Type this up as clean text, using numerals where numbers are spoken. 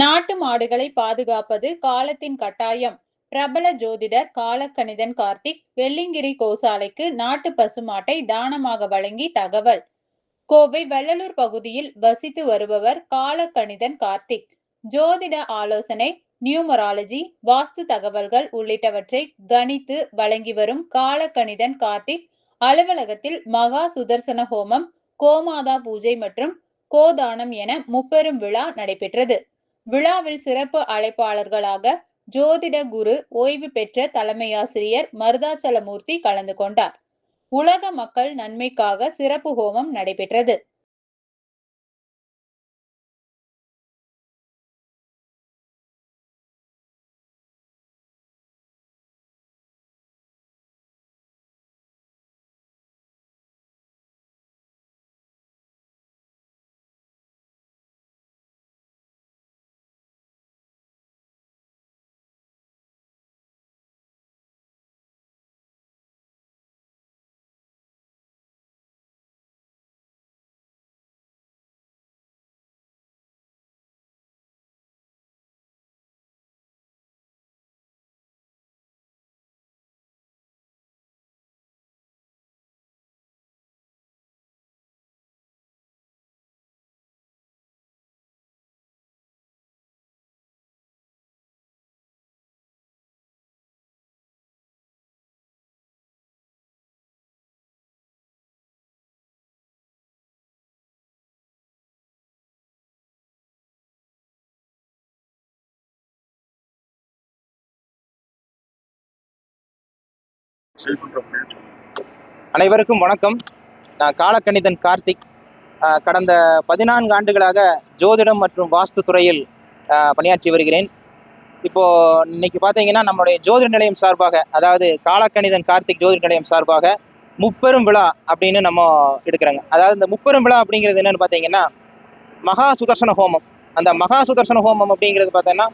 நாட்டு மாடுகளை பாதுகாப்பது காலத்தின் கட்டாயம். பிரபல ஜோதிடர் காலக்கணிதன் கார்த்திக் வெள்ளிங்கிரி கோசாலைக்கு நாட்டு பசுமாட்டை தானமாக வழங்கி தகவல். கோவை வெள்ளலூர் பகுதியில் வசித்து வருபவர் காலக்கணிதன் கார்த்திக். ஜோதிட ஆலோசனை, நியூமராலஜி, வாஸ்து தகவல்கள் உள்ளிட்டவற்றை கணித்து வழங்கி வரும் காலக்கணிதன் கார்த்திக் அலுவலகத்தில் மகா சுதர்சன ஹோமம், கோமாதா பூஜை மற்றும் கோதானம் என முப்பெரும் விழா நடைபெற்றது. விழாவில் சிறப்பு அழைப்பாளர்களாக ஜோதிட குரு ஓய்வு பெற்ற தலைமையாசிரியர் மருதாச்சலமூர்த்தி கலந்து கொண்டார். உலக மக்கள் நன்மைக்காக சிறப்பு ஹோமம் நடைபெற்றது. அனைவருக்கும் வணக்கம். நான் காலக்கணிதன் கார்த்திக். கடந்த 14 ஆண்டுகளாக ஜோதிடம் மற்றும் வாஸ்து துறையில் பணியாற்றி வருகிறேன். இப்போ இன்னைக்கு பார்த்தீங்கன்னா நம்மளுடைய ஜோதிட நிலையம் சார்பாக, அதாவது காலக்கணிதன் கார்த்திக் ஜோதிட நிலையம் சார்பாக முப்பெரும் விழா அப்படின்னு நம்ம எடுக்கிறோங்க. அதாவது இந்த முப்பெரும் விழா அப்படிங்கிறது என்னன்னு பார்த்தீங்கன்னா மகா சுதர்சன ஹோமம். அந்த மகா சுதர்சன ஹோமம் அப்படிங்கிறது பார்த்தீங்கன்னா